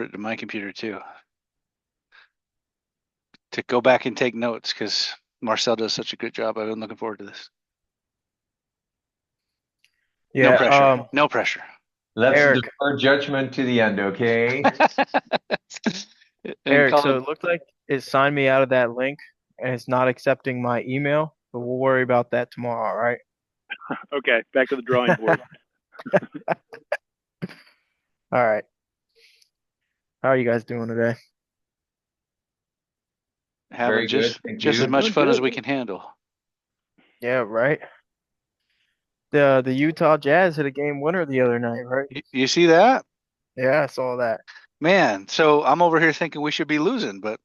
it to my computer too to go back and take notes because Marcel does such a good job. I've been looking forward to this. No Yeah, pressure. No pressure. Let's Eric, defer judgment to the end, okay? And Eric, call so it. it looked like it signed me out of that link and it's not accepting my email, but we'll worry about that tomorrow, all right? Okay, back to the drawing board. All right. How are you guys doing today? Having Very good, just thank just as you. much Doing fun as good. we can handle. Yeah, right. The Utah Jazz hit a game winner the other night, right? You see that? Yeah, I saw that. Man, so I'm over here thinking we should be losing, but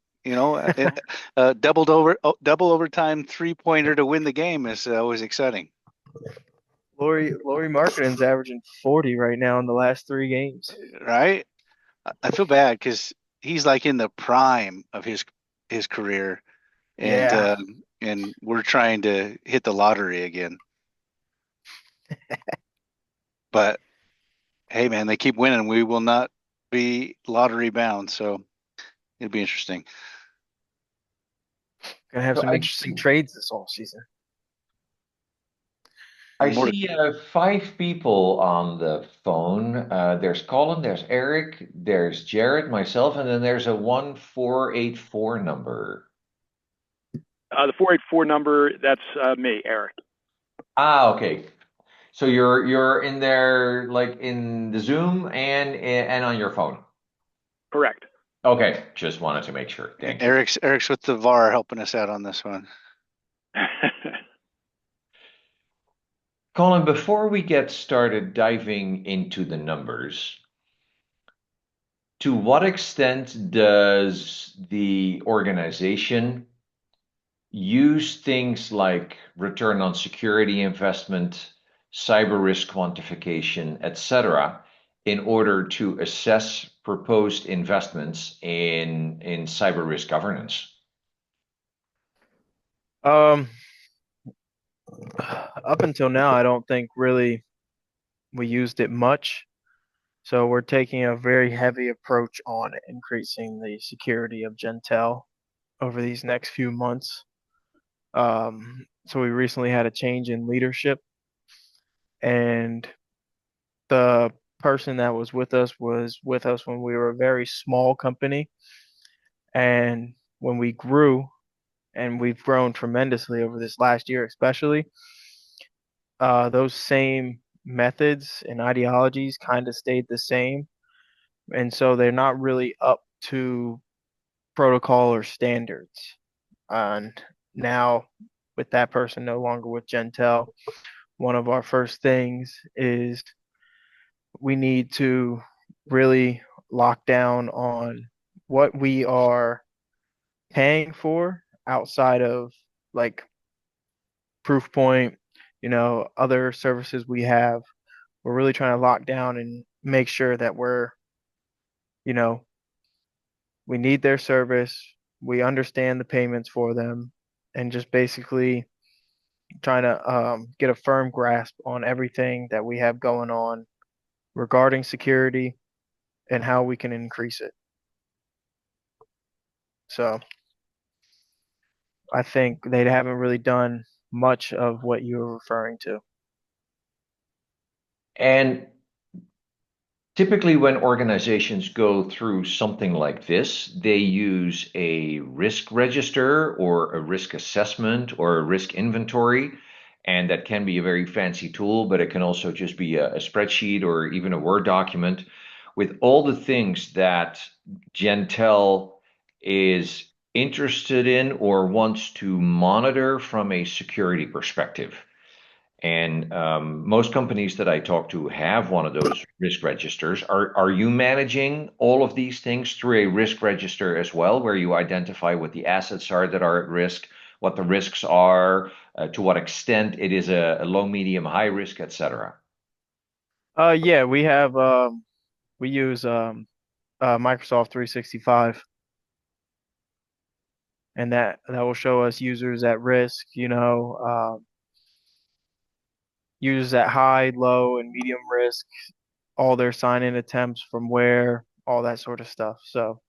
double overtime 3-pointer to win the game is always exciting, Laurie Markkanen's averaging 40 right now in the last three games. right? I feel bad because he's like in the prime of his career, and Yeah. and we're trying to hit the lottery again. But hey, man, they keep winning. We will not be lottery bound, so it'll be interesting. Gonna have So some interesting trades this off season. I More. see five people on the phone. There's Colin, there's Eric, there's Jared, myself, and then there's a 1484 number. The 484 number, that's me, Eric. Ah, okay. So you're in there like in the Zoom and on your phone. Correct. Okay, just wanted to make sure. Thank you. Eric's with the VAR helping us out on this one. Colin, before we get started diving into the numbers, to what extent does the organization use things like return on security investment, cyber risk quantification, etc., in order to assess proposed investments in cyber risk governance? Um, up until now, I don't think really we used it much. So we're taking a very heavy approach on increasing the security of Gentell over these next few months. So we recently had a change in leadership, and the person that was with us when we were a very small company, and when we grew, and we've grown tremendously over this last year, especially. Those same methods and ideologies kind of stayed the same, and so they're not really up to protocol or standards. And now, with that person no longer with Gentell, one of our first things is we need to really lock down on what we are paying for outside of like Proofpoint, other services we have. We're really trying to lock down and make sure that you know, we need their service, we understand the payments for them, and just basically trying to get a firm grasp on everything that we have going on regarding security and how we can increase it. So I think they haven't really done much of what you were referring to. And typically, when organizations go through something like this, they use a risk register or a risk assessment or a risk inventory. And that can be a very fancy tool, but it can also just be a spreadsheet or even a Word document with all the things that Gentel is interested in or wants to monitor from a security perspective. And most companies that I talk to have one of those risk registers. Are you managing all of these things through a risk register as well, where you identify what the assets are that are at risk, what the risks are, to what extent it is a low, medium, high risk, etc.? Yeah, we use Microsoft 365, and that will show us users at risk, users at high, low, and medium risk, all their sign-in attempts from where, all that sort of stuff. So,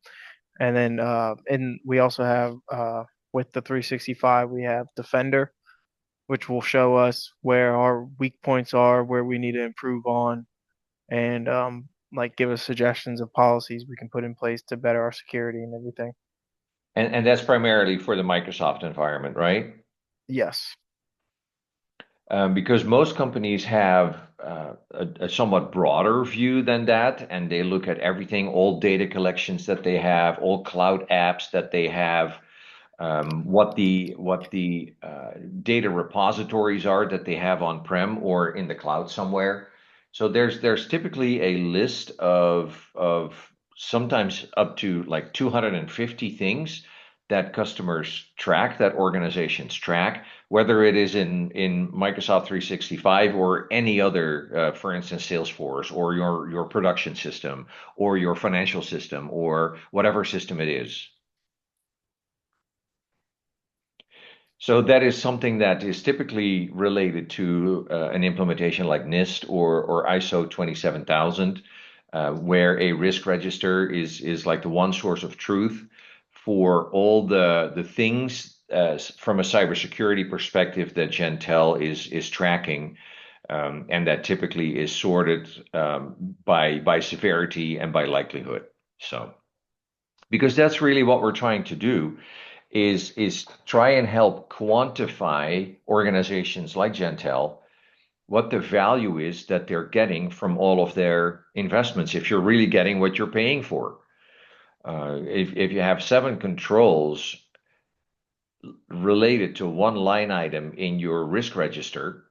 and then and we also have with the 365, we have Defender, which will show us where our weak points are, where we need to improve on, and like give us suggestions of policies we can put in place to better our security and everything. And that's primarily for the Microsoft environment, right? Yes. Because most companies have a somewhat broader view than that, and they look at everything, all data collections that they have, all cloud apps that they have, what the data repositories are that they have on-prem or in the cloud somewhere. So there's typically a list of sometimes up to like 250 things that customers track, that organizations track, whether it is in Microsoft 365 or any other, for instance, Salesforce or your production system or your financial system or whatever system it is. So that is something that is typically related to an implementation like NIST or ISO 27000, where a risk register is like the one source of truth for all the things from a cybersecurity perspective that Gentell is tracking, and that typically is sorted by severity and by likelihood. So, because that's really what we're trying to do is try and help quantify organizations like Gentell what the value is that they're getting from all of their investments, if you're really getting what you're paying for. If you have 7 controls related to one line item in your risk register,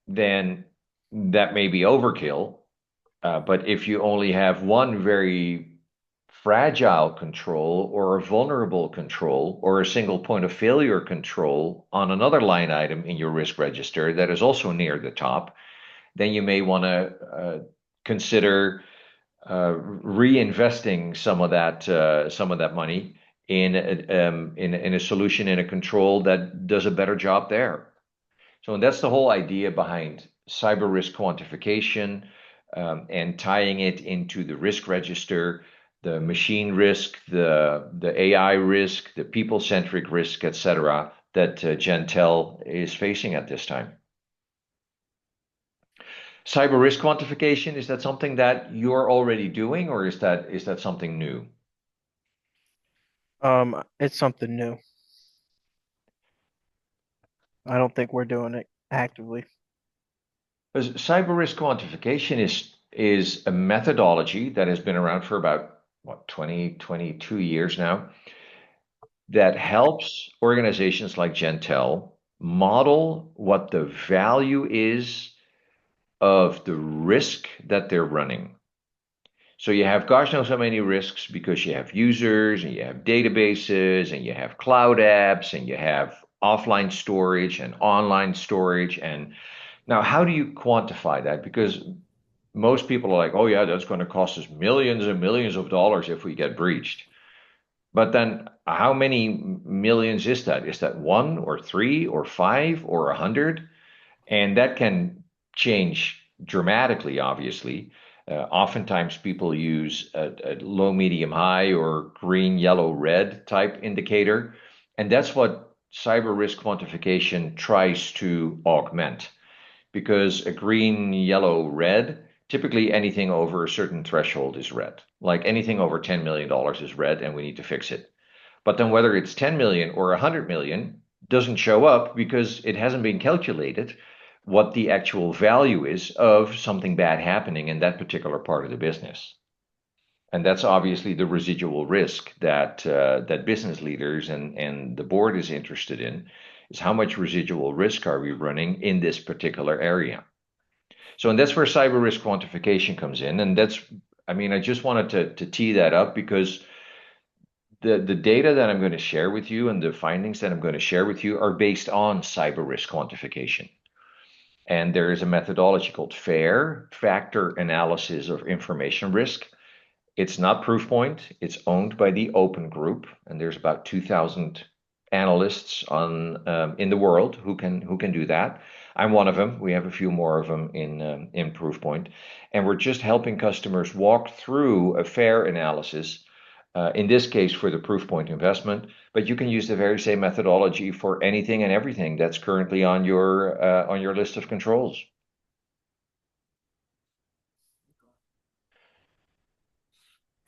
then that may be overkill. But if you only have one very fragile control or a vulnerable control or a single point of failure control on another line item in your risk register that is also near the top, then you may want to consider reinvesting some of that money in a solution, in a control that does a better job there. So that's the whole idea behind cyber risk quantification, and tying it into the risk register, the machine risk, the AI risk, the people-centric risk, etc., that Gentell is facing at this time. Cyber risk quantification, is that something that you're already doing, or is that something new? It's something new. I don't think we're doing it actively. Because cyber risk quantification is a methodology that has been around for about 22 years now, that helps organizations like Gentell model what the value is of the risk that they're running. So you have gosh knows how many risks, because you have users and you have databases and you have cloud apps and you have offline storage and online storage. And now, how do you quantify that? Because most people are like, oh yeah, that's going to cost us millions and millions of dollars if we get breached. But then how many millions is that? Is that 1 or 3 or 5 or 100? And that can change dramatically, obviously. Oftentimes people use a low, medium, high or green, yellow, red type indicator. And that's what cyber risk quantification tries to augment. Because a green, yellow, red, typically anything over a certain threshold is red. Like anything over $10 million is red and we need to fix it. But then whether it's 10 million or 100 million doesn't show up because it hasn't been calculated what the actual value is of something bad happening in that particular part of the business. And that's obviously the residual risk that that business leaders and the board is interested in, is how much residual risk are we running in this particular area. So, and that's where cyber risk quantification comes in. And that's, I mean, I just wanted to tee that up because the data that I'm going to share with you and the findings that I'm going to share with you are based on cyber risk quantification. And there is a methodology called FAIR, Factor Analysis of Information Risk. It's not Proofpoint. It's owned by the Open Group, and there's about 2,000 analysts in the world who can do that. I'm one of them. We have a few more of them in Proofpoint, and we're just helping customers walk through a fair analysis. In this case, for the Proofpoint investment, but you can use the very same methodology for anything and everything that's currently on your list of controls.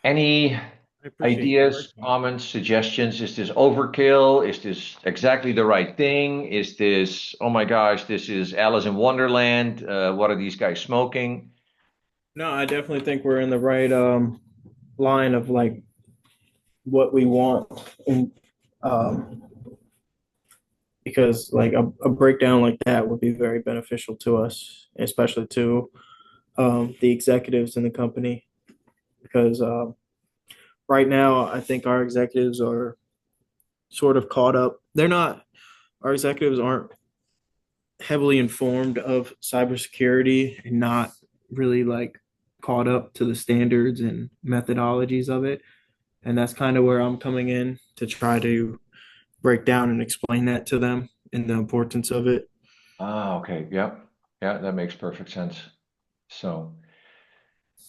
Any I appreciate the ideas, breakdown. comments, suggestions? Is this overkill? Is this exactly the right thing? Is this, oh my gosh, this is Alice in Wonderland? What are these guys smoking? No, I definitely think we're in the right line of like what we want, and um, because like a breakdown like that would be very beneficial to us, especially to the executives in the company, because right now I think our executives are sort of caught up. They're not. Our executives aren't heavily informed of cybersecurity and not really like caught up to the standards and methodologies of it. And that's kind of where I'm coming in to try to break down and explain that to them and the importance of it. Ah, okay. Yep. Yeah, that makes perfect sense. So,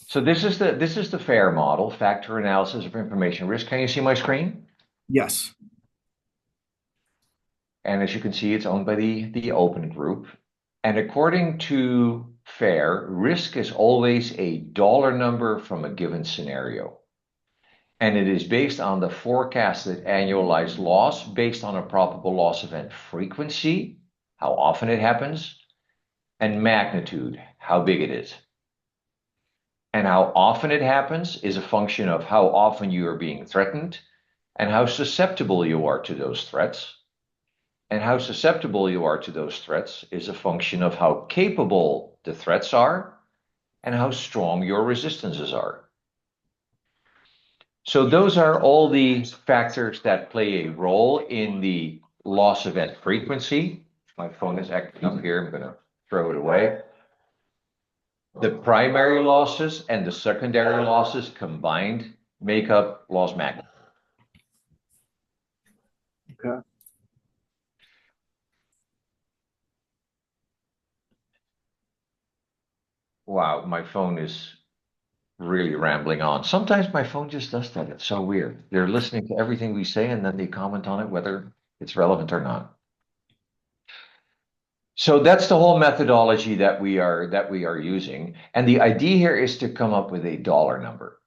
so this is the FAIR model, factor analysis of information risk. Can you see my screen? Yes. And as you can see, it's owned by the Open Group. And according to FAIR, risk is always a dollar number from a given scenario. And it is based on the forecasted annualized loss based on a probable loss event frequency, how often it happens, and magnitude, how big it is. And how often it happens is a function of how often you are being threatened and how susceptible you are to those threats. And how susceptible you are to those threats is a function of how capable the threats are and how strong your resistances are. So those are all the factors that play a role in the loss event frequency. My phone is acting up here. I'm going to throw it away. The primary losses and the secondary losses combined make up loss magnitude. Okay. Wow, my phone is really rambling on. Sometimes my phone just does that. It's so weird. They're listening to everything we say and then they comment on it, whether it's relevant or not. So that's the whole methodology that we are using. And the idea here is to come up with a dollar number.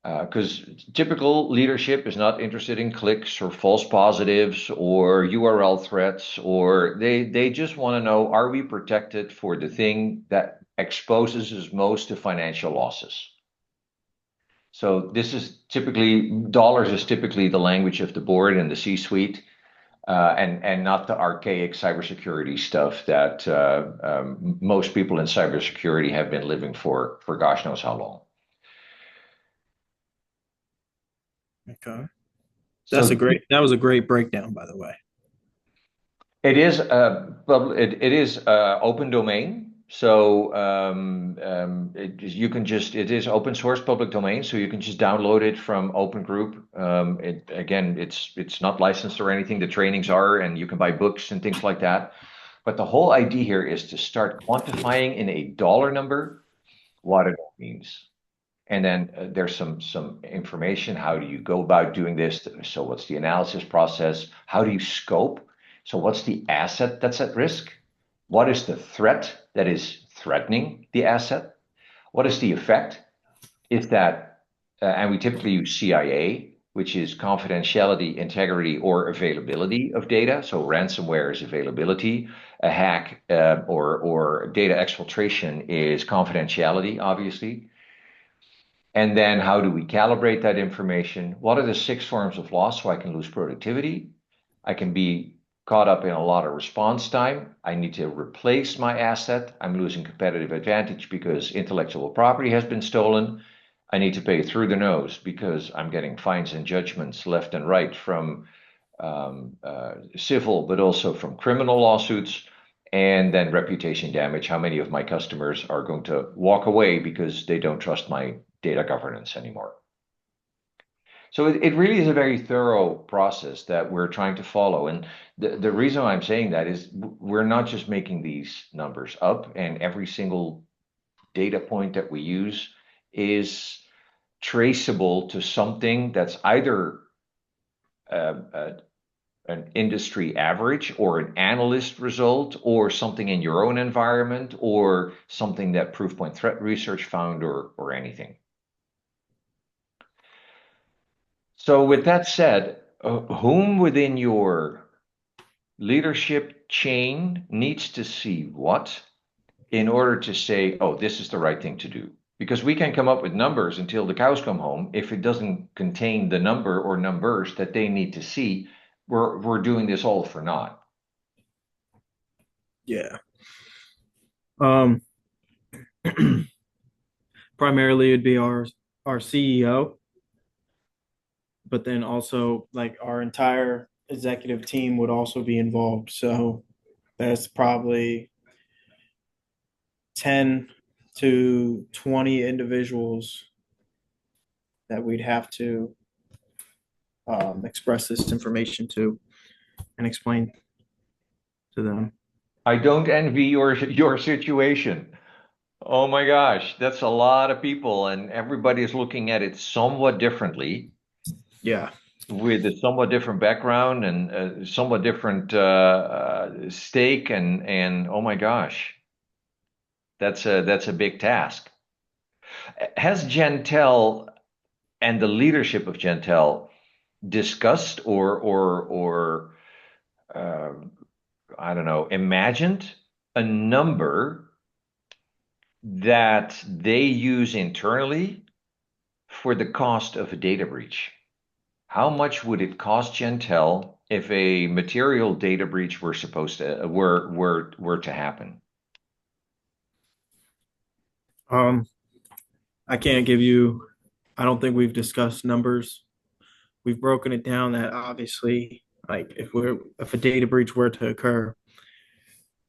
Because typical leadership is not interested in clicks or false positives or URL threats, or they just want to know, are we protected for the thing that exposes us most to financial losses? So this is typically, dollars is typically the language of the board and the C-suite, and not the archaic cybersecurity stuff that most people in cybersecurity have been living for gosh knows how long. Okay. So That was a great breakdown, by the way. it is it is open domain. So it is open source public domain, so you can just download it from Open Group. Again, it's not licensed or anything. The trainings are, and you can buy books and things like that. But the whole idea here is to start quantifying in a dollar number what it means. And then there's some information. How do you go about doing this? So what's the analysis process? How do you scope? So what's the asset that's at risk? What is the threat that is threatening the asset? What is the effect? Is that, and we typically use CIA, which is confidentiality, integrity, or availability of data. So ransomware is availability. A hack or data exfiltration is confidentiality, obviously. And then how do we calibrate that information? What are the 6 forms of loss so I can lose productivity? I can be caught up in a lot of response time. I need to replace my asset. I'm losing competitive advantage because intellectual property has been stolen. I need to pay through the nose because I'm getting fines and judgments left and right from civil, but also from criminal lawsuits. And then reputation damage. How many of my customers are going to walk away because they don't trust my data governance anymore? So it really is a very thorough process that we're trying to follow. And the reason why I'm saying that is we're not just making these numbers up, and every single data point that we use is traceable to something that's either uh, uh, an industry average or an analyst result or something in your own environment or something that Proofpoint Threat Research found or anything. So with that said, whom within your leadership chain needs to see what in order to say, oh, this is the right thing to do? Because we can come up with numbers until the cows come home. If it doesn't contain the number or numbers that they need to see, we're doing this all for naught. Yeah. Um, primarily it'd be our CEO, but then also like our entire executive team would also be involved. So that's probably 10 to 20 individuals that we'd have to express this information to and explain to them. I don't envy your situation. Oh my gosh, that's a lot of people, and everybody is looking at it somewhat differently, Yeah. with a somewhat different background and somewhat different stake, and oh my gosh, that's a big task. Has Gentell and the leadership of Gentell discussed or uh, I don't know, imagined a number that they use internally for the cost of a data breach? How much would it cost Gentell if a material data breach were to happen? Um, I can't give you, I don't think we've discussed numbers. We've broken it down that obviously, like if a data breach were to occur,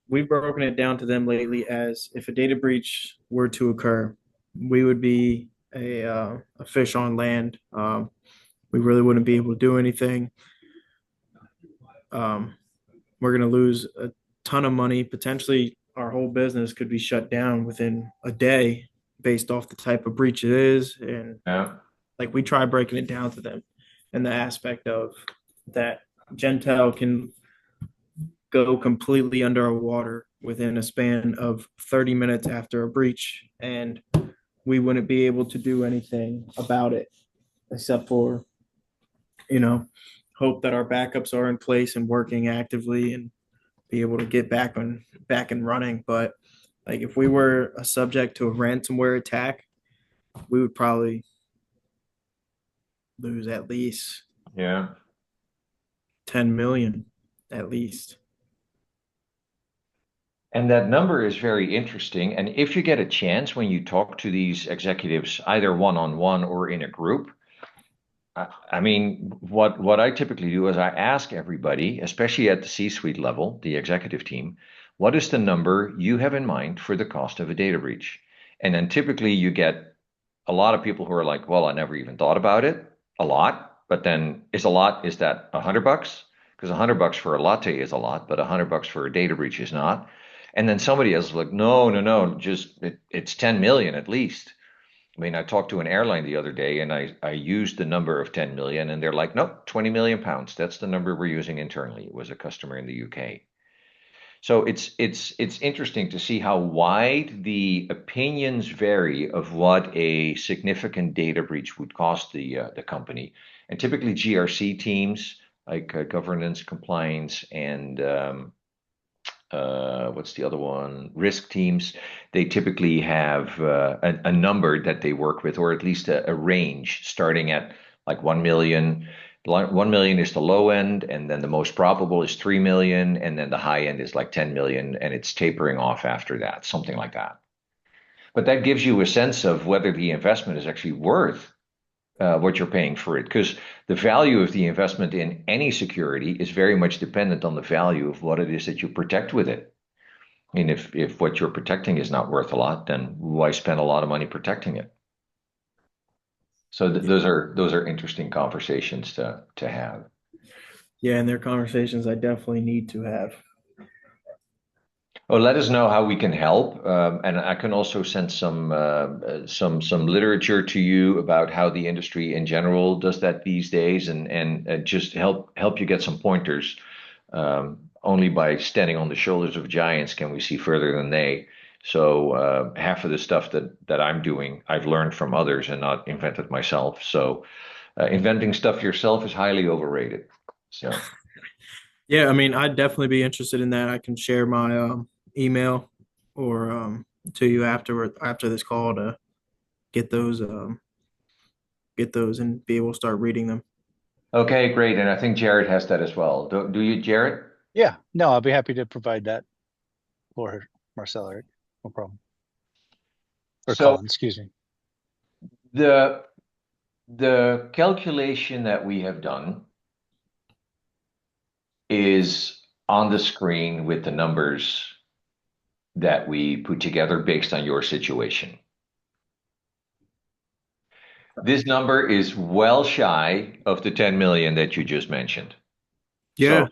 we've broken it down to them lately as if a data breach were to occur, we would be a fish on land. We really wouldn't be able to do anything. Um, we're going to lose a ton of money. Potentially, our whole business could be shut down within a day based off the type of breach it is. And Yeah. like we try breaking it down to them and the aspect of that Gentell can go completely underwater within a span of 30 minutes after a breach, and we wouldn't be able to do anything about it except for, you know, hope that our backups are in place and working actively and be able to get back and running. But like if we were a subject to a ransomware attack, we would probably lose at least Yeah. 10 million at least. And that number is very interesting. And if you get a chance when you talk to these executives, either one-on-one or in a group, I mean, what I typically do is I ask everybody, especially at the C-suite level, the executive team, what is the number you have in mind for the cost of a data breach? And then typically you get a lot of people who are like, well, I never even thought about it. A lot, but then is that $100? Because $100 for a latte is a lot, but $100 for a data breach is not. And then somebody else is like, no, no, no, it's 10 million at least. I mean, I talked to an airline the other day and I used the number of 10 million and they're like, nope, 20 million pounds. That's the number we're using internally. It was a customer in the UK. So it's interesting to see how wide the opinions vary of what a significant data breach would cost the company. And typically GRC teams like governance, compliance, and what's the other one? Risk teams. They typically have a number that they work with, or at least a range starting at like 1 million. 1 million is the low end, and then the most probable is 3 million, and then the high end is like 10 million, and it's tapering off after that, something like that. But that gives you a sense of whether the investment is actually worth what you're paying for it, because the value of the investment in any security is very much dependent on the value of what it is that you protect with it. I mean, if what you're protecting is not worth a lot, then why spend a lot of money protecting it? So those are interesting conversations to have. Yeah, and they're conversations I definitely need to have. Well, let us know how we can help, and I can also send some literature to you about how the industry in general does that these days, and just help you get some pointers. Only by standing on the shoulders of giants can we see further than they. So half of the stuff that I'm doing, I've learned from others and not invented myself. So inventing stuff yourself is highly overrated. So. Yeah, I mean, I'd definitely be interested in that. I can share my email or to you after this call to get those and be able to start reading them. Okay, great. And I think Jared has that as well. Do you, Jared? Yeah, no, I'll be happy to provide that for Marcel, Eric. No problem. Or So Colin, excuse me. the the calculation that we have done is on the screen with the numbers that we put together based on your situation. This number is well shy of the 10 million that you just mentioned. Yeah, So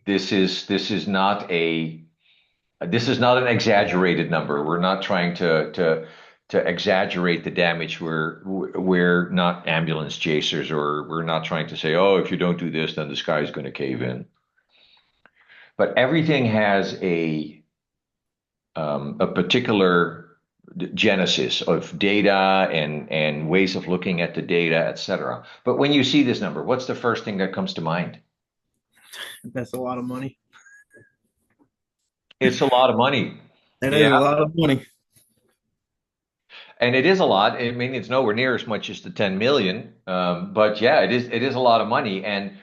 this is not an exaggerated number. We're not trying to exaggerate the damage. We're not ambulance chasers, or we're not trying to say, oh, if you don't do this, then the sky is going to cave in. But everything has a particular genesis of data and ways of looking at the data, etc. But when you see this number, what's the first thing that comes to mind? that's a lot of money. It's a lot of money. That is Yeah. a lot of money. And it is a lot. I mean, it's nowhere near as much as the 10 million. But yeah, it is a lot of money. And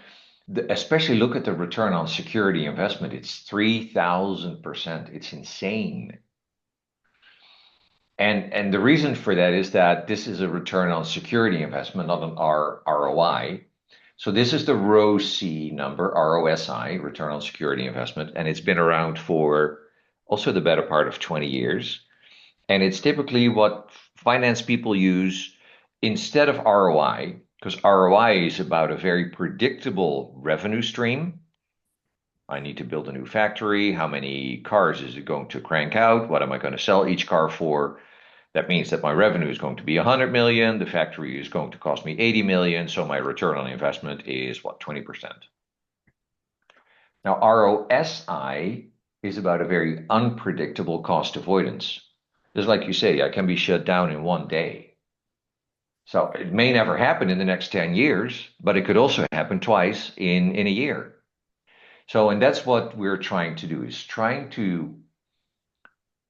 especially look at the return on security investment. It's 3,000%. It's insane. And the reason for that is that this is a return on security investment, not an ROI. So this is the ROSI number, ROSI, return on security investment, and it's been around for also the better part of 20 years. And it's typically what finance people use instead of ROI, because ROI is about a very predictable revenue stream. I need to build a new factory. How many cars is it going to crank out? What am I going to sell each car for? That means that my revenue is going to be 100 million. The factory is going to cost me 80 million. So my return on investment is what, 20%. Now, ROSI is about a very unpredictable cost avoidance. Just like you say, I can be shut down in one day. So it may never happen in the next 10 years, but it could also happen twice in a year. So, and that's what we're trying to do, is trying to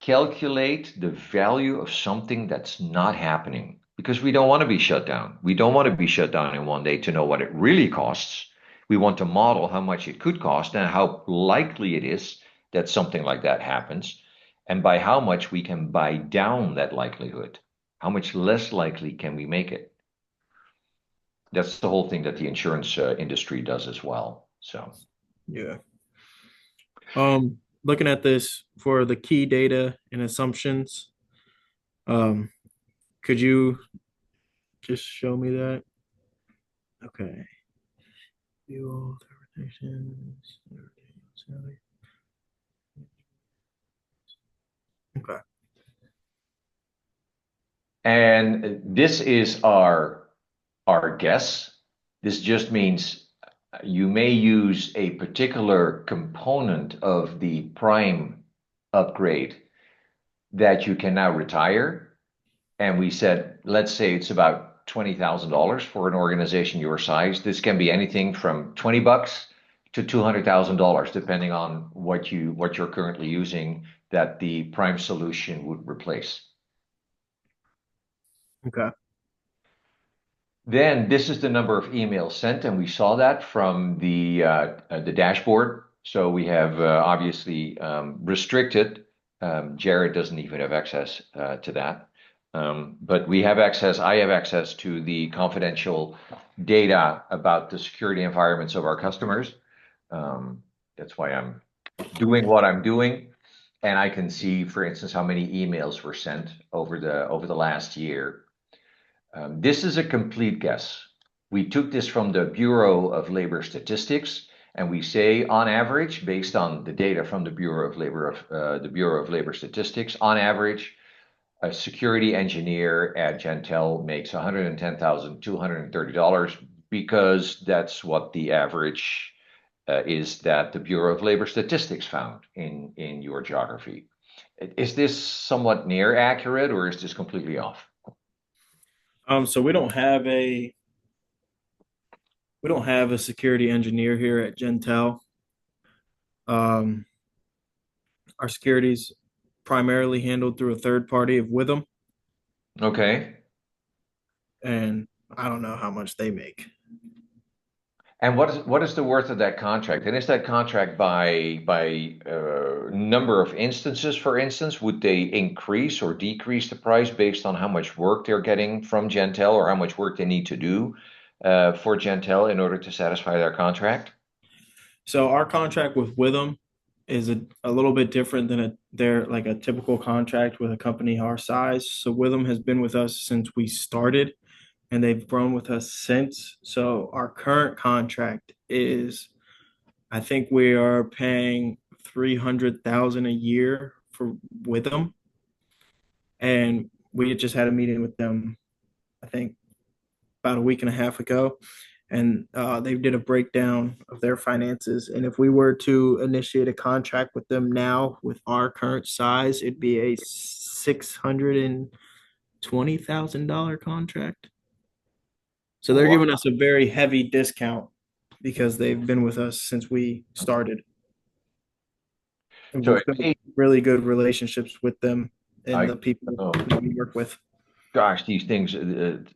calculate the value of something that's not happening, because we don't want to be shut down. We don't want to be shut down in one day to know what it really costs. We want to model how much it could cost and how likely it is that something like that happens, and by how much we can buy down that likelihood. How much less likely can we make it? That's the whole thing that the insurance industry does as well. So. Yeah. Looking at this for the key data and assumptions, um, could you just show me that? Okay. View all interpretations. Okay. And this is our guess. This just means you may use a particular component of the prime upgrade that you can now retire. And we said, let's say it's about $20,000 for an organization your size. This can be anything from $20 to $200,000, depending on what you're currently using that the prime solution would replace. Okay. Then this is the number of emails sent, and we saw that from the dashboard. So we have obviously restricted. Jared doesn't even have access to that, but we have access. I have access to the confidential data about the security environments of our customers. That's why I'm doing what I'm doing, and I can see, for instance, how many emails were sent over the last year. This is a complete guess. We took this from the Bureau of Labor Statistics, and we say, on average, based on the data from the Bureau of Labor Statistics, on average, a security engineer at Gentell makes $110,230 because that's what the average is that the Bureau of Labor Statistics found in your geography. Is this somewhat near accurate, or is this completely off? So we don't have a security engineer here at Gentell. Um, our security is primarily handled through a third party of Witham, Okay. and I don't know how much they make. And what is the worth of that contract? And is that contract by number of instances, for instance? Would they increase or decrease the price based on how much work they're getting from Gentell or how much work they need to do for Gentell in order to satisfy their contract? So our contract with Witham is a little bit different than they're like a typical contract with a company our size. So Witham has been with us since we started, and they've grown with us since. So our current contract is, I think we are paying 300,000 a year for Witham, and we just had a meeting with them, I think about a week and a half ago, and they did a breakdown of their finances. And if we were to initiate a contract with them now with our current size, it'd be a $620,000 contract. So they're giving us a very heavy discount because they've been with us since we started. And So we've built really good relationships with them and I, the people oh, that we work with. gosh, these things,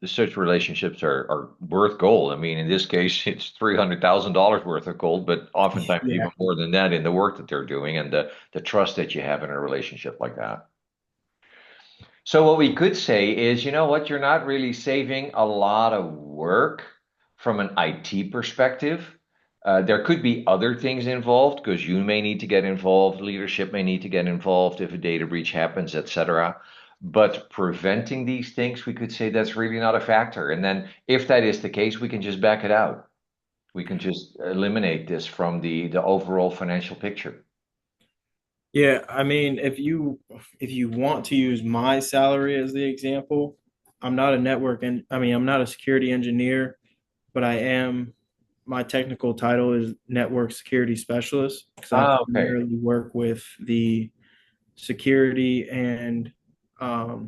such relationships are worth gold. I mean, in this case, it's $300,000 worth of gold, but oftentimes Yeah. even more than that in the work that they're doing and the trust that you have in a relationship like that. So what we could say is, you know what, you're not really saving a lot of work from an IT perspective. There could be other things involved because you may need to get involved, leadership may need to get involved if a data breach happens, etc. But preventing these things, we could say that's really not a factor. And then if that is the case, we can just back it out. We can just eliminate this from the overall financial picture. Yeah, I mean, if you want to use my salary as the example, I'm not a network and I mean, I'm not a security engineer, but I am my technical title is network security specialist because I Ah, okay. primarily work with the security and um,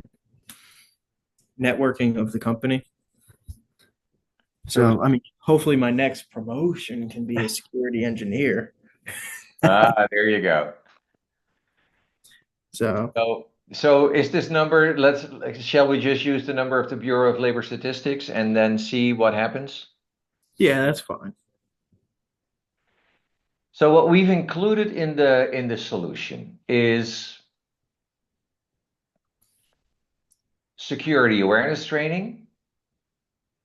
networking of the company. So, So, I mean, hopefully my next promotion can be a security engineer. there you go. So, So is this number, shall we just use the number of the Bureau of Labor Statistics and then see what happens? yeah, that's fine. So what we've included in the solution is security awareness training,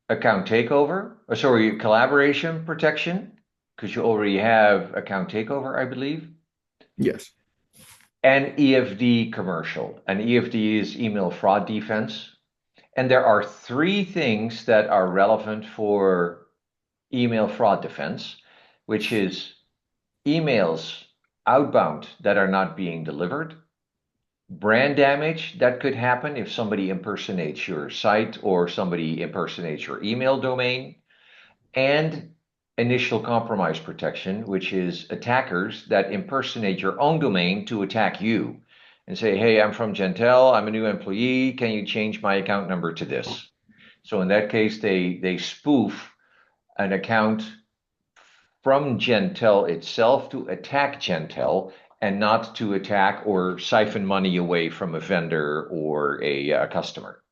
account takeover, or sorry, collaboration protection, because you already have account takeover, I believe, Yes. and EFD commercial. And EFD is email fraud defense. And there are three things that are relevant for email fraud defense, which is emails outbound that are not being delivered, brand damage that could happen if somebody impersonates your site or somebody impersonates your email domain, and initial compromise protection, which is attackers that impersonate your own domain to attack you and say, hey, I'm from Gentell, I'm a new employee, can you change my account number to this? So in that case, they spoof an account from Gentell itself to attack Gentell and not to attack or siphon money away from a vendor or a customer.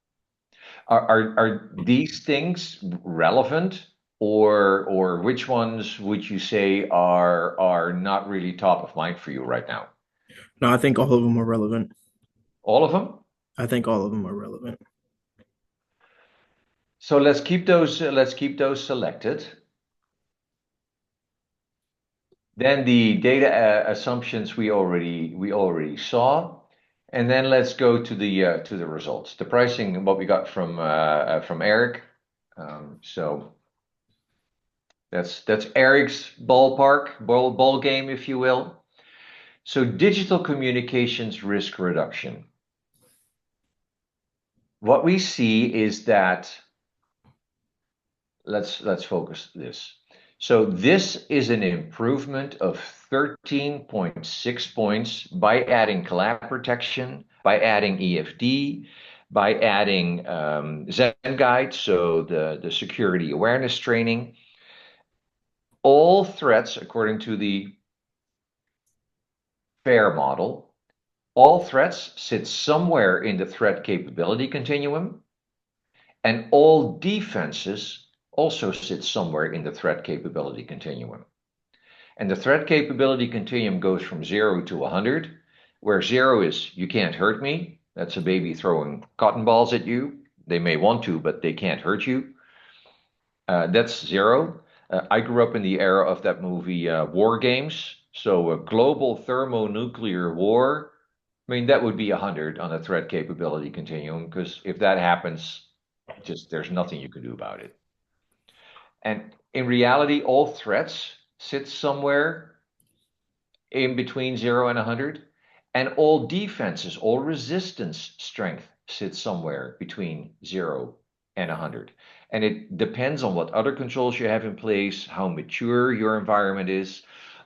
Are these things relevant, or which ones would you say are not really top of mind for you right now? No, I think all of them are relevant. All of them? I think all of them are relevant. So let's keep those selected. Then the data assumptions we already saw. And then let's go to the results. The pricing, what we got from Eric. So that's Eric's ball game, if you will. So digital communications risk reduction. What we see is that let's focus this. So this is an improvement of 13.6 points by adding collab protection, by adding EFD, by adding Zen Guide, so the security awareness training. All threats, according to the FAIR model, all threats sit somewhere in the threat capability continuum, and all defenses also sit somewhere in the threat capability continuum. And the threat capability continuum goes from 0 to 100, where 0 is you can't hurt me. That's a baby throwing cotton balls at you. They may want to, but they can't hurt you. That's 0. I grew up in the era of that movie War Games. So a global thermonuclear war, I mean, that would be 100 on a threat capability continuum, because if that happens, just there's nothing you can do about it. And in reality, all threats sit somewhere in between 0 and 100, and all defenses, all resistance strength sits somewhere between 0 and 100. And it depends on what other controls you have in place, how mature your environment is,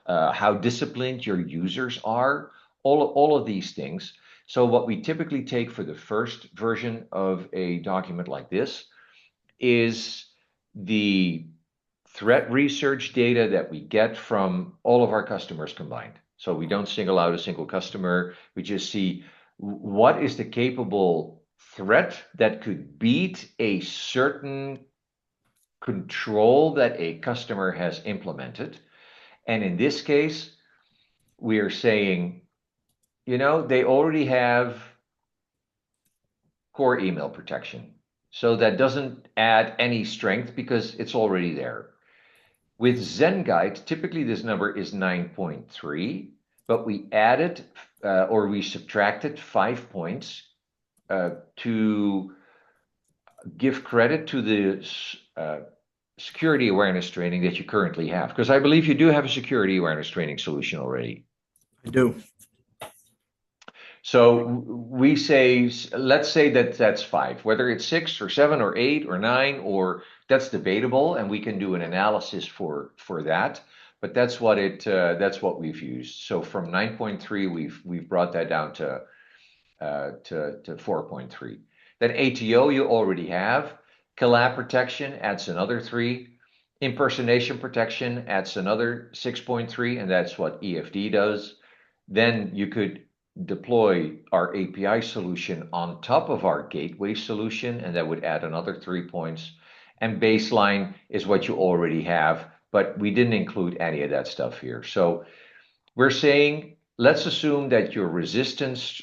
how disciplined your users are, all of these things. So what we typically take for the first version of a document like this is the threat research data that we get from all of our customers combined. So we don't single out a single customer. We just see what is the capable threat that could beat a certain control that a customer has implemented. And in this case, we are saying, they already have core email protection. So that doesn't add any strength because it's already there. With Zen Guide, typically this number is 9.3, but we added or we subtracted 5 points to give credit to the security awareness training that you currently have. Because I believe you do have a security awareness training solution already. I do. So we say, let's say that that's 5, whether it's 6 or 7 or 8 or 9, or that's debatable, and we can do an analysis for that. But that's what we've used. So from 9.3, we've brought that down to 4.3. Then ATO you already have. Collab protection adds another 3. Impersonation protection adds another 6.3, and that's what EFD does. Then you could deploy our API solution on top of our gateway solution, and that would add another 3 points. And baseline is what you already have, but we didn't include any of that stuff here. So we're saying, let's assume that your resistance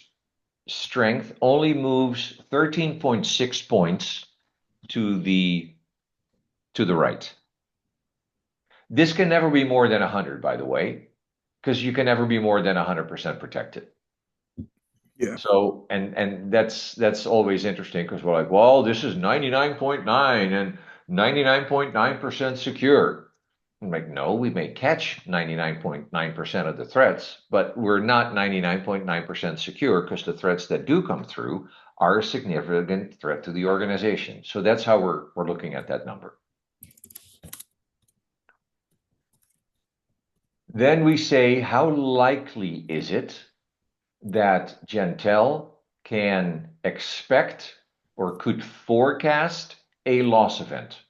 strength only moves 13.6 points to the right. This can never be more than 100, by the way, because you can never be more than 100% protected. Yeah. So, and that's always interesting, because we're like, well, this is 99.9 and 99.9% secure. I'm like, no, we may catch 99.9% of the threats, but we're not 99.9% secure, because the threats that do come through are a significant threat to the organization. So that's how we're looking at that number. Then we say, how likely is it that Gentell can expect or could forecast a loss event?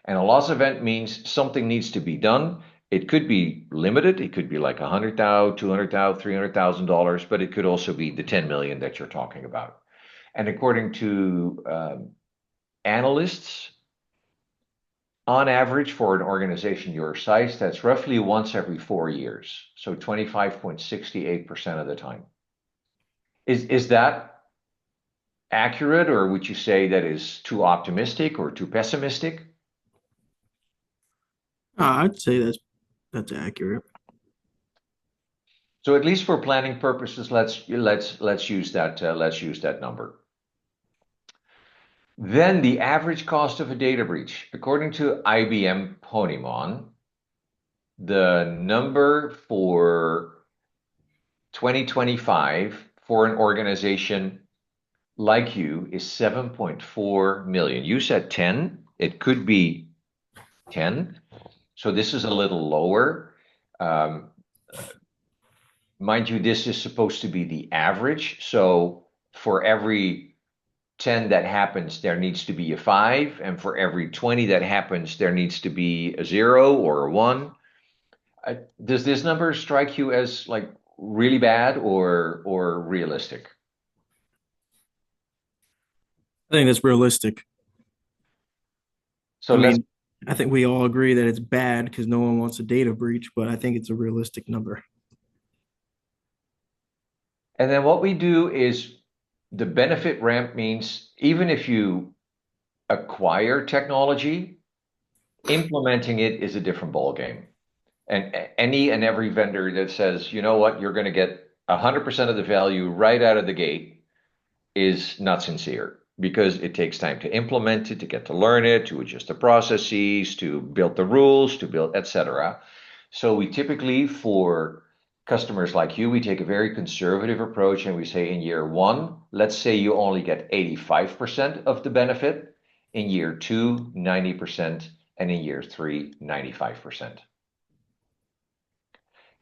And a loss event means something needs to be done. It could be limited. It could be like $100,000, $200,000, $300,000, but it could also be the 10 million that you're talking about. And according to analysts, on average for an organization your size, that's roughly once every 4 years. So 25.68% of the time. Is that accurate, or would you say that is too optimistic or too pessimistic? I'd say that's accurate. So at least for planning purposes, let's use that number. Then the average cost of a data breach, according to IBM Ponemon, the number for 2025 for an organization like you is 7.4 million. You said 10. It could be 10. So this is a little lower. Mind you, this is supposed to be the average. So for every 10 that happens, there needs to be a 5. And for every 20 that happens, there needs to be a 0 or a 1. Does this number strike you as like really bad or realistic? I think that's realistic. So I think we all agree that it's bad because no one wants a data breach, but I think it's a realistic number. and then what we do is the benefit ramp means even if you acquire technology, implementing it is a different ballgame. And any and every vendor that says, you know what, you're going to get 100% of the value right out of the gate is not sincere because it takes time to implement it, to get to learn it, to adjust the processes, to build the rules, to build, etc. So we typically, for customers like you, we take a very conservative approach and we say in year 1, let's say you only get 85% of the benefit, in year 2, 90%, and in year 3, 95%.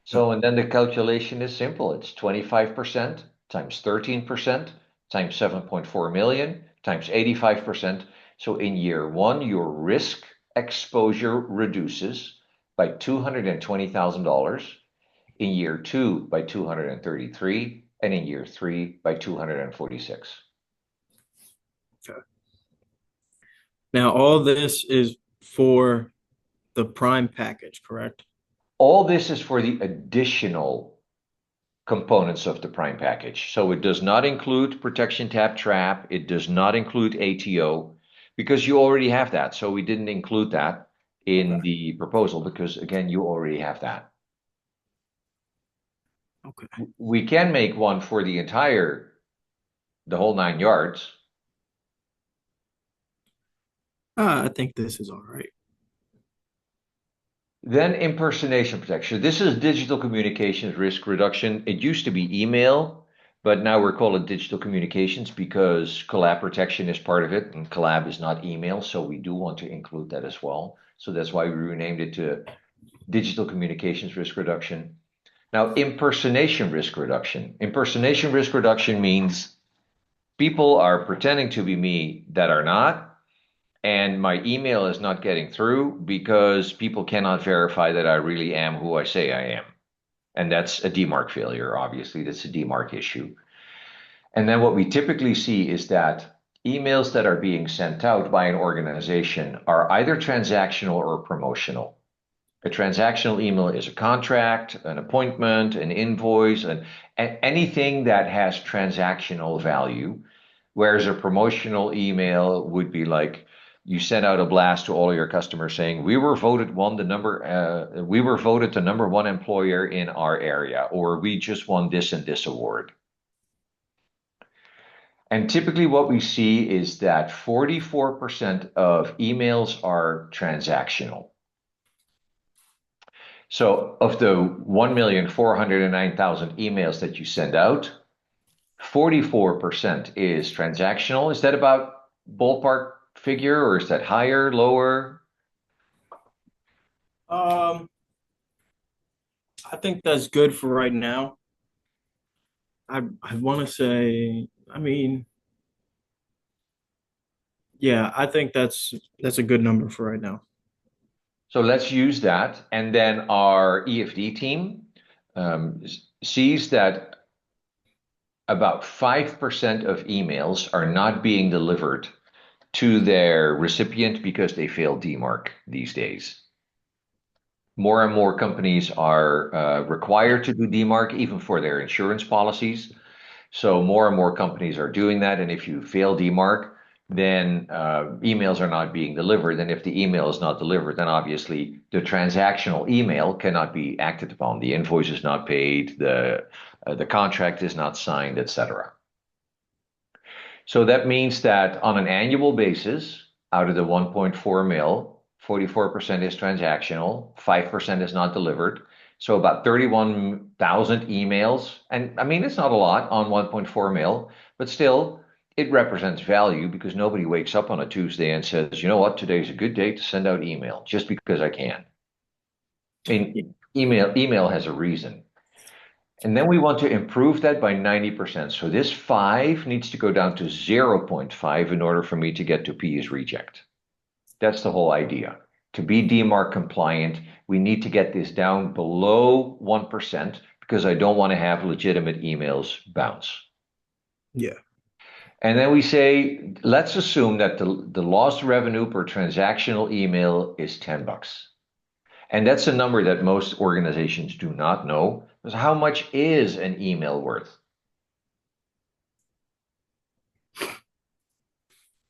So, and then the calculation is simple. It's 25% times 13% times 7.4 million times 85%. So in year 1, your risk exposure reduces by $220,000, in year 2 by 233, and in year 3 by 246. Okay. Now, all this is for the Prime package, correct? All this is for the additional components of the Prime package. So it does not include protection tap trap. It does not include ATO because you already have that. So we didn't include that in the proposal because, again, you already have that. Okay. We can make one for the whole 9 yards. I think this is all right. Then impersonation protection. This is digital communications risk reduction. It used to be email, but now we're calling it digital communications because collab protection is part of it, and collab is not email, so we do want to include that as well. So that's why we renamed it to digital communications risk reduction. Now, impersonation risk reduction. Impersonation risk reduction means people are pretending to be me that are not, and my email is not getting through because people cannot verify that I really am who I say I am. And that's a DMARC failure, obviously. That's a DMARC issue. And then what we typically see is that emails that are being sent out by an organization are either transactional or promotional. A transactional email is a contract, an appointment, an invoice, and anything that has transactional value, whereas a promotional email would be like, you send out a blast to all your customers saying, we were voted the number 1 employer in our area, or we just won this and this award. And typically what we see is that 44% of emails are transactional. So of the 1,409,000 emails that you send out, 44% is transactional. Is that about ballpark figure, or is that higher, lower? I think that's good for right now. I want to say, yeah, I think that's a good number for right now. So let's use that. And then our EFD team sees that about 5% of emails are not being delivered to their recipient because they fail DMARC these days. More and more companies are required to do DMARC even for their insurance policies. So more and more companies are doing that. And if you fail DMARC, then emails are not being delivered. And if the email is not delivered, then obviously the transactional email cannot be acted upon. The invoice is not paid, the contract is not signed, etc. So that means that on an annual basis, out of the 1.4 mil, 44% is transactional, 5% is not delivered. So about 31,000 emails. And I mean, it's not a lot on 1.4 mil, but still, it represents value because nobody wakes up on a Tuesday and says, you know what, today's a good day to send out email just because I can. I mean, email has a reason. And then we want to improve that by 90%. So this 5 needs to go down to 0.5 in order for me to get to P is reject. That's the whole idea. To be DMARC compliant, we need to get this down below 1% because I don't want to have legitimate emails bounce. Yeah. And then we say, let's assume that the lost revenue per transactional email is $10. And that's a number that most organizations do not know. Because how much is an email worth?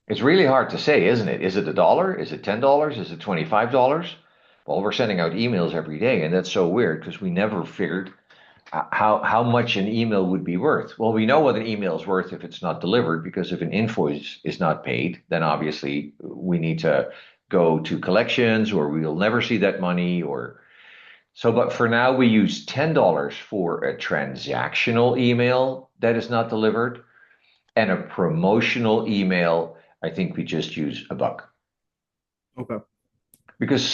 It's really hard to say, isn't it? Is it $1? Is it $10? Is it $25? Well, we're sending out emails every day, and that's so weird because we never figured how much an email would be worth. Well, we know what an email is worth if it's not delivered, because if an invoice is not paid, then obviously we need to go to collections, or we'll never see that money, or so. But for now, we use $10 for a transactional email that is not delivered, and a promotional email, I think we just use $1. Okay. Because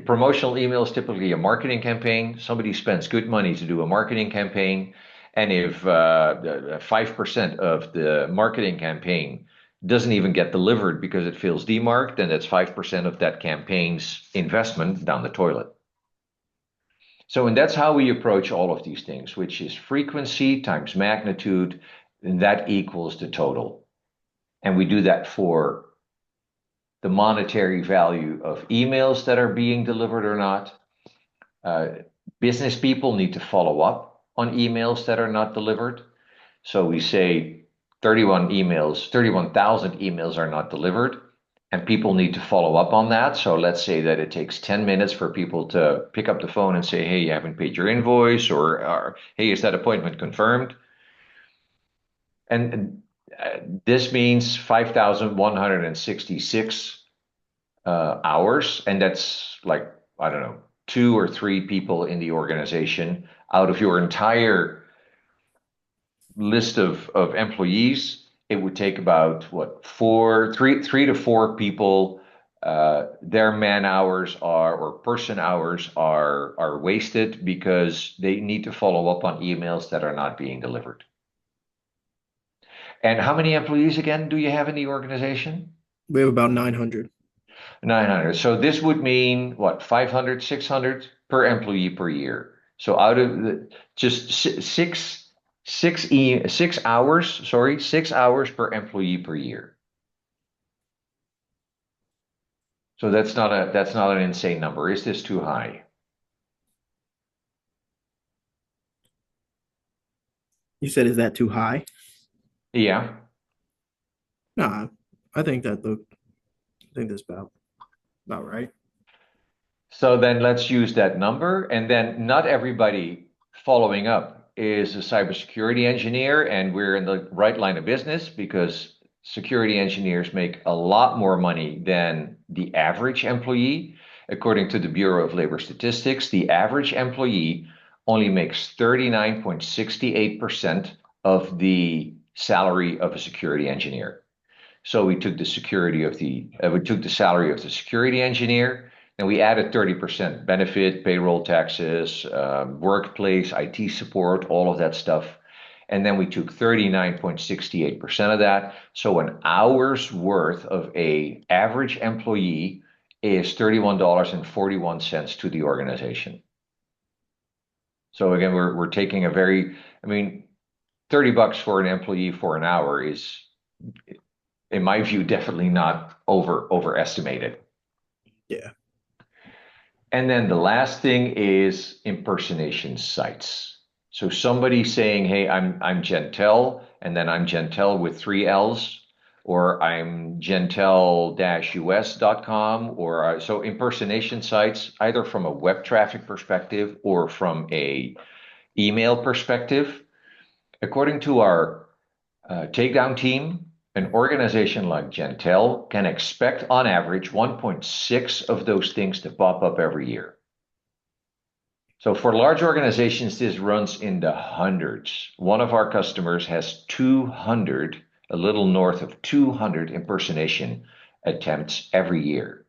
promotional email is typically a marketing campaign. Somebody spends good money to do a marketing campaign. And if 5% of the marketing campaign doesn't even get delivered because it feels demarked, then that's 5% of that campaign's investment down the toilet. So, and that's how we approach all of these things, which is frequency times magnitude, and that equals the total. And we do that for the monetary value of emails that are being delivered or not. Business people need to follow up on emails that are not delivered. So we say 31,000 emails are not delivered, and people need to follow up on that. So let's say that it takes 10 minutes for people to pick up the phone and say, hey, you haven't paid your invoice, or hey, is that appointment confirmed? And this means 5,166 hours, and that's like, I don't know, 2 or 3 people in the organization out of your entire list of employees. It would take about three to four people. Their man hours or person hours are wasted because they need to follow up on emails that are not being delivered. And how many employees again do you have in the organization? We have about 900. 900. So this would mean what, 500, 600 per employee per year. So out of just 6 hours per employee per year. So that's not an insane number. Is this too high? You said, is that too high? Yeah. Nah, I think that's about right. So then let's use that number, and then not everybody following up is a cybersecurity engineer, and we're in the right line of business because security engineers make a lot more money than the average employee. According to the Bureau of Labor Statistics, the average employee only makes 39.68% of the salary of a security engineer. So we took the salary of the security engineer, and we added 30% benefit, payroll taxes, workplace, IT support, all of that stuff. And then we took 39.68% of that. So an hour's worth of a average employee is $31.41 to the organization. So again, we're taking $30 for an employee for an hour is, in my view, definitely not overestimated. Yeah. And then the last thing is impersonation sites. So somebody saying, hey, I'm Gentell, and then I'm Gentell with 3 L's, or I'm Gentell-us.com, or so impersonation sites, either from a web traffic perspective or from a email perspective. According to our takedown team, an organization like Gentell can expect on average 1.6 of those things to pop up every year. So for large organizations, this runs in the hundreds. One of our customers has 200, a little north of 200 impersonation attempts every year.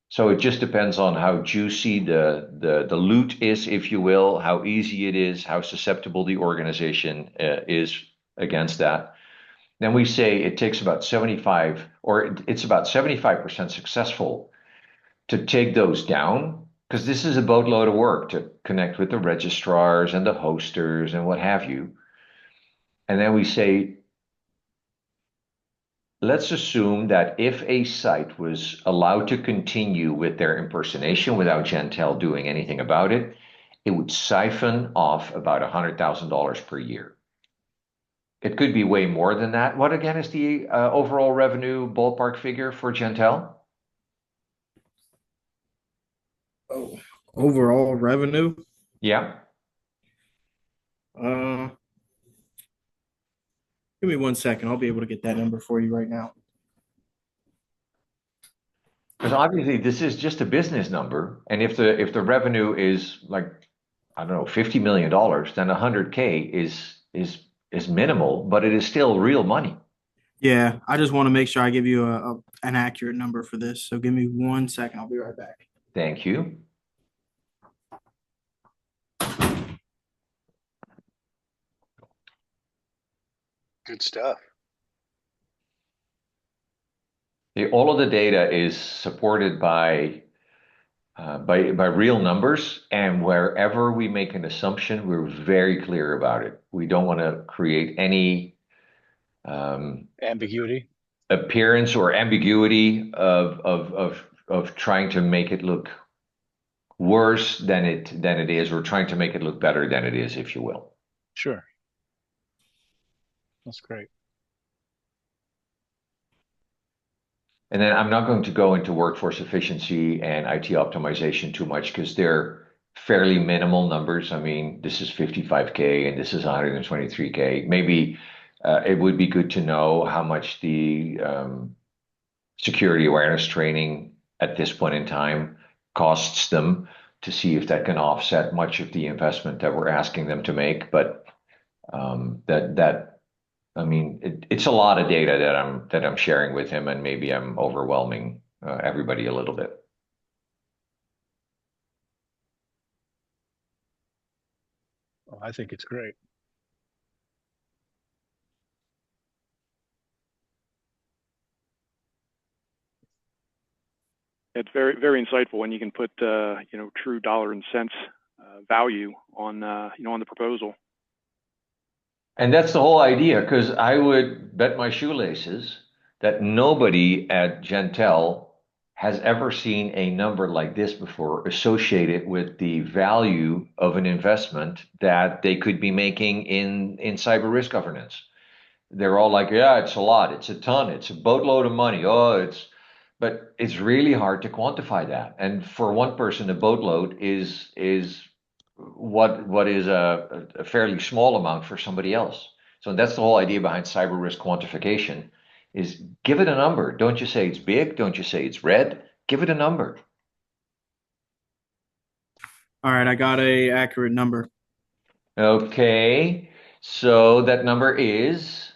So it just depends on how juicy the loot is, if you will, how easy it is, how susceptible the organization is against that. Then we say it takes about 75, or it's about 75% successful to take those down, because this is a boatload of work to connect with the registrars and the hosters and what have you. And then we say, let's assume that if a site was allowed to continue with their impersonation without Gentell doing anything about it, it would siphon off about $100,000 per year. It could be way more than that. What again is the overall revenue ballpark figure for Gentell? Oh, overall revenue. Yeah. Uh, Give me 1 second. I'll be able to get that number for you right now. Because obviously this is just a business number, and if the revenue is like, I don't know, $50 million, then 100K is minimal, but it is still real money. Yeah, I just want to make sure I give you an accurate number for this. So give me 1 second. I'll be right back. Thank you. Good stuff. All of the data is supported by real numbers, and wherever we make an assumption, we're very clear about it. We don't want to create any Ambiguity. appearance or ambiguity of trying to make it look worse than it is, or trying to make it look better than it is, if you will. Sure. That's great. And then I'm not going to go into workforce efficiency and IT optimization too much, because they're fairly minimal numbers. I mean, this is 55K and this is 123K. Maybe it would be good to know how much the security awareness training at this point in time costs them, to see if that can offset much of the investment that we're asking them to make. But I mean, it's a lot of data that I'm sharing with him, and maybe I'm overwhelming everybody a little bit. Oh, I think it's great. It's very, very insightful when you can put, true dollar and cents value on, on the proposal. And that's the whole idea, because I would bet my shoelaces that nobody at Gentell has ever seen a number like this before, associated with the value of an investment that they could be making in cyber risk governance. They're all like, yeah, it's a lot, it's a ton, it's a boatload of money. But it's really hard to quantify that. And for one person, a boatload is what is a fairly small amount for somebody else. So that's the whole idea behind cyber risk quantification, is give it a number. Don't you say it's big, don't you say it's red, give it a number. All right, I got a accurate number. Okay, so that number is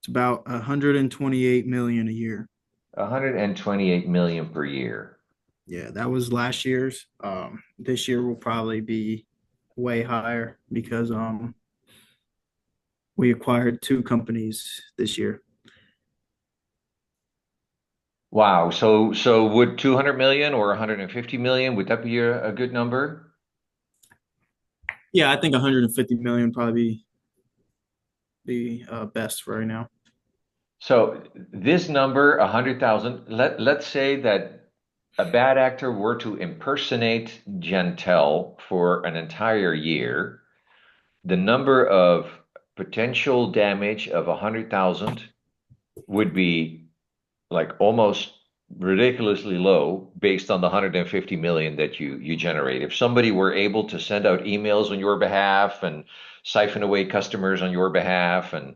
It's about 128 million a year. 128 million per year. Yeah, that was last year's. This year will probably be way higher because we acquired 2 companies this year. Wow. So would 200 million or 150 million, would that be a good number? Yeah, I think 150 million probably be best for right now. So this number, 100,000, let's say that a bad actor were to impersonate Gentell for an entire year, the number of potential damage of 100,000 would be like almost ridiculously low based on the 150 million that you generate. If somebody were able to send out emails on your behalf and siphon away customers on your behalf, and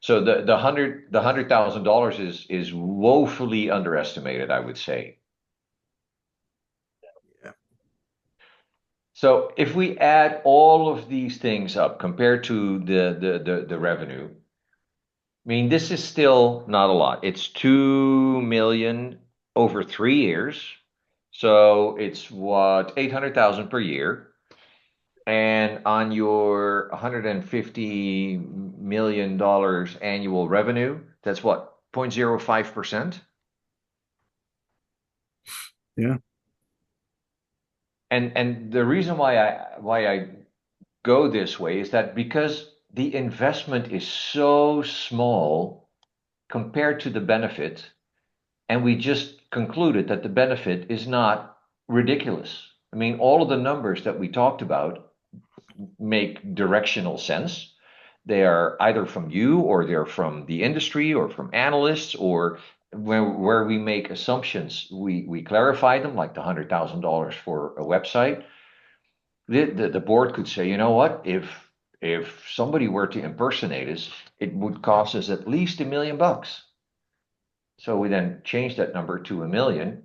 so the $100,000 is woefully underestimated, I would say. Yeah. So if we add all of these things up compared to the revenue, I mean, this is still not a lot. It's 2 million over 3 years. So it's what, 800,000 per year. And on your $150 million annual revenue, that's what, 0.05%? Yeah. And the reason why I go this way is that because the investment is so small compared to the benefit, and we just concluded that the benefit is not ridiculous. I mean, all of the numbers that we talked about make directional sense. They are either from you or they're from the industry or from analysts, or where we make assumptions, we clarify them, like the $100,000 for a website. The board could say, you know what, if somebody were to impersonate us, it would cost us at least $1 million. So we then change that number to 1 million.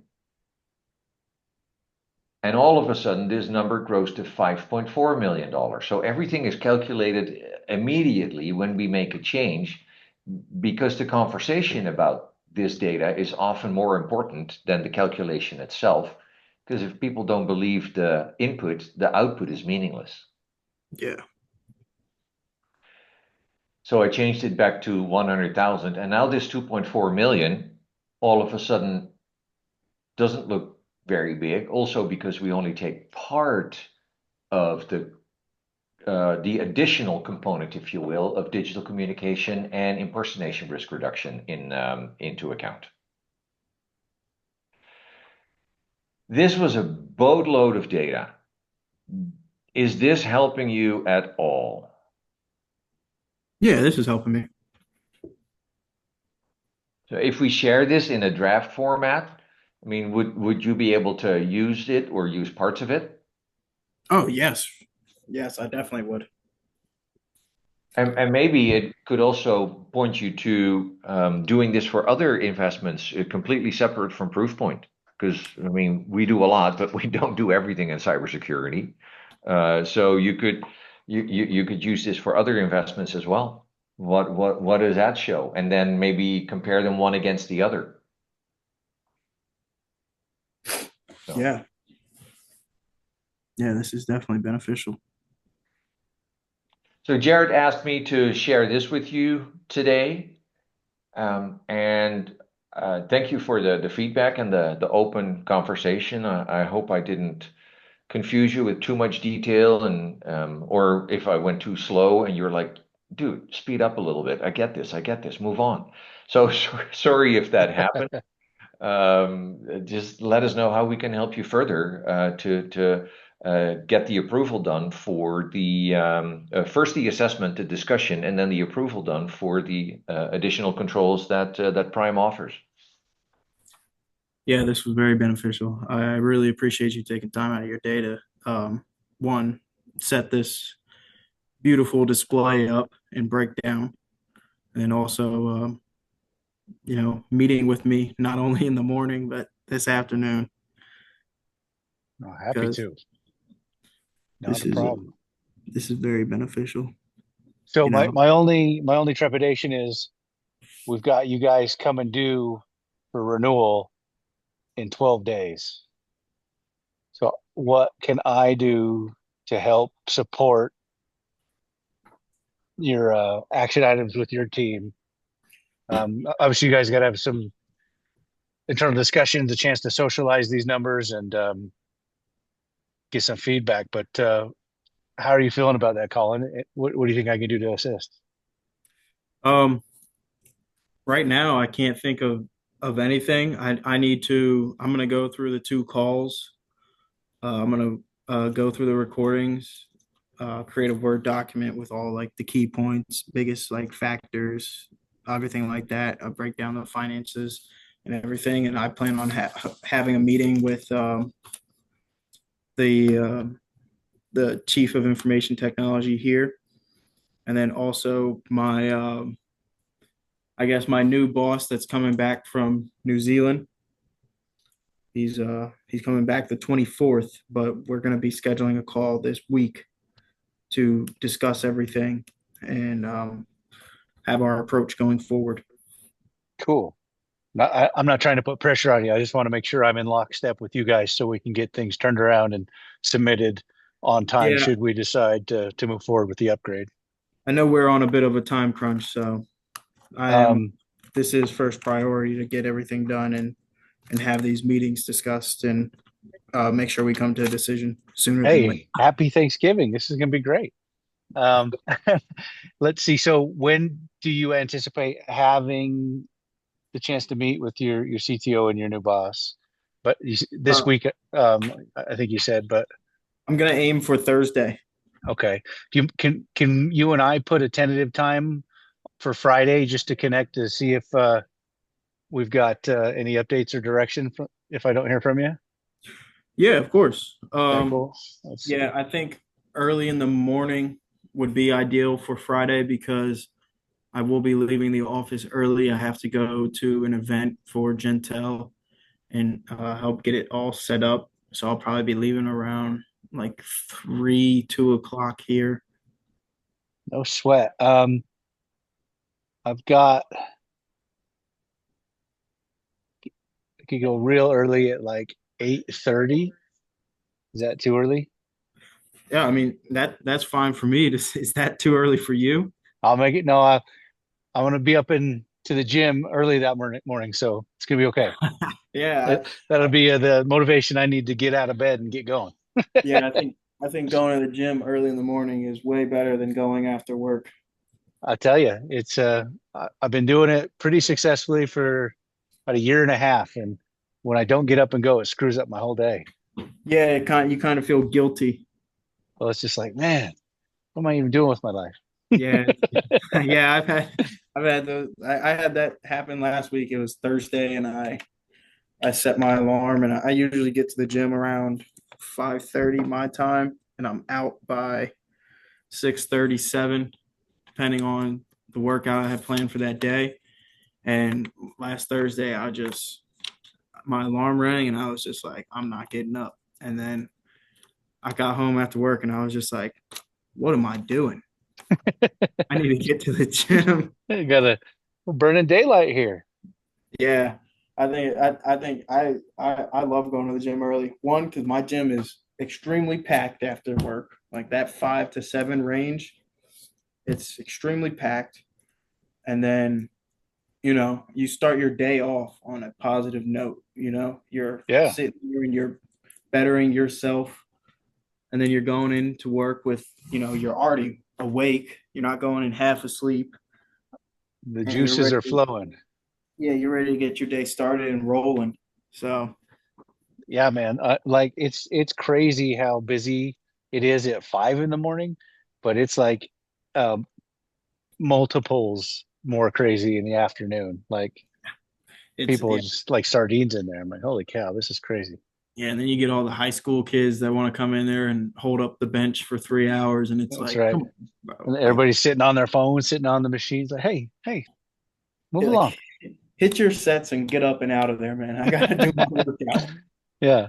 And all of a sudden, this number grows to $5.4 million. So everything is calculated immediately when we make a change, because the conversation about this data is often more important than the calculation itself. Because if people don't believe the input, the output is meaningless. Yeah. So I changed it back to 100,000, and now this 2.4 million all of a sudden doesn't look very big. Also because we only take part of the additional component, if you will, of digital communication and impersonation risk reduction into account. This was a boatload of data. Is this helping you at all? Yeah, this is helping me. So if we share this in a draft format, I mean, would you be able to use it or use parts of it? Oh, yes. Yes, I definitely would. And maybe it could also point you to doing this for other investments, completely separate from Proofpoint. Because I mean, we do a lot, but we don't do everything in cybersecurity. So you could use this for other investments as well. What does that show? And then maybe compare them one against the other. So. Yeah. Yeah, this is definitely beneficial. So Jared asked me to share this with you today. And thank you for the feedback and the open conversation. I hope I didn't confuse you with too much detail, and or if I went too slow and you're like, dude, speed up a little bit. I get this, move on. So sorry if that happened. Just let us know how we can help you further to get the approval done for the first the assessment, the discussion, and then the approval done for the additional controls that Prime offers. Yeah, this was very beneficial. I really appreciate you taking time out of your day to one, set this beautiful display up and break down, and also meeting with me not only in the morning but this afternoon, Oh, happy because to. Not this a is problem. this is very beneficial. So You my, know, my only my only trepidation is we've got you guys coming due for renewal in 12 days. So what can I do to help support your action items with your team? Obviously, you guys got to have some internal discussions, a chance to socialize these numbers and get some feedback. But how are you feeling about that, Colin? What do you think I can do to assist? um, right now I can't think of anything. I'm gonna go through the two calls. I'm gonna go through the recordings, create a Word document with all like the key points, biggest like factors, everything like that, break down the finances and everything. And I plan on having a meeting with the uh, the chief of information technology here, and then also my I guess my new boss that's coming back from New Zealand. He's coming back the 24th, but we're going to be scheduling a call this week to discuss everything and have our approach going forward. Cool. I'm not trying to put pressure on you. I just want to make sure I'm in lockstep with you guys so we can get things turned around and submitted on time Yeah, should we decide to move forward with the upgrade. I know we're on a bit of a time crunch, so I am. Um, This is first priority to get everything done and have these meetings discussed and make sure we come to a decision sooner than later. hey, happy Thanksgiving. This is going to be great. Um, let's see. So when do you anticipate having the chance to meet with your CTO and your new boss? But this Uh, week, I think you said, but I'm gonna aim for Thursday. okay. Can you and I put a tentative time for Friday just to connect to see if we've got any updates or direction from, if I don't hear from you? Yeah, of course. Okay, cool. Let's see. Yeah, I think early in the morning would be ideal for Friday because I will be leaving the office early. I have to go to an event for Gentell and help get it all set up. So I'll probably be leaving around like 2 o'clock here. No sweat. I've got, I could go real early at like 8:30. Is that too early? Yeah, I mean that's fine for me. Is that too early for you? I'll make it. No, I want to be up in to the gym early that morning, so it's gonna be okay. Yeah, That'll be the motivation I need to get out of bed and get going. yeah. I think going to the gym early in the morning is way better than going after work. I tell you, it's I've been doing it pretty successfully for about a year and a half, and when I don't get up and go, it screws up my whole day. Yeah, you kind of feel guilty. Well, it's just like, man, what am I even doing with my life? Yeah, yeah. I've had those. I had that happen last week. It was Thursday, and I set my alarm, and I usually get to the gym around 5:30 my time, and I'm out by 6:37, depending on the workout I have planned for that day. And last Thursday, my alarm rang, and I was just like, I'm not getting up. And then I got home after work, and I was just like, what am I doing? I need to get to the gym. We're burning daylight here. Yeah, I love going to the gym early. One, because my gym is extremely packed after work, like that 5 to 7 range. It's extremely packed, and then you start your day off on a positive note. You're Yeah, sitting here and you're bettering yourself, and then you're going into work with you're already awake. You're not going in half asleep, the and you're juices ready. are flowing. Yeah, you're ready to get your day started and rolling. So Yeah, man. Like it's crazy how busy it is at 5 in the morning, but it's like um, multiples more crazy in the afternoon. Like it's people are yeah, just like sardines in there. I'm like, holy cow, this is crazy. yeah, and then you get all the high school kids that want to come in there and hold up the bench for 3 hours, and it's That's like, right. come on, bro. And Like, everybody's sitting on their phones, sitting on the machines. Like, hey, move yeah, along. like hit your sets and get up and out of there, man. I gotta do my workout. Yeah,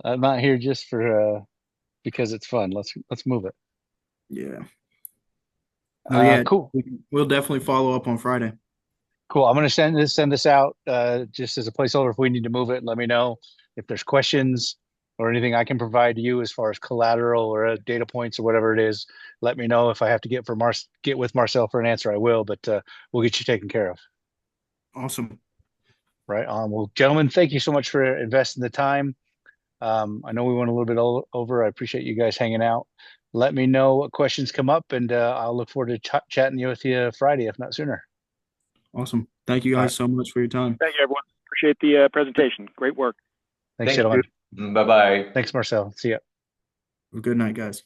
I'm not here just for because it's fun. Let's move it. Yeah. No, yeah, Cool. we'll definitely follow up on Friday. Cool. I'm gonna send this out just as a placeholder. If we need to move it, let me know. If there's questions or anything I can provide to you as far as collateral or data points or whatever it is, let me know. If I have to get with Marcel for an answer, I will. But we'll get you taken care of. Awesome. Right on. Well, gentlemen, thank you so much for investing the time. I know we went a little bit over. I appreciate you guys hanging out. Let me know what questions come up, and I'll look forward to chatting with you Friday, if not sooner. Awesome. Thank you All guys right. so much for your time. Thank you, everyone. Appreciate the presentation. Great work. Thanks, Thank gentlemen. you. Bye bye. Thanks, Marcel. See ya. Have a good night, guys.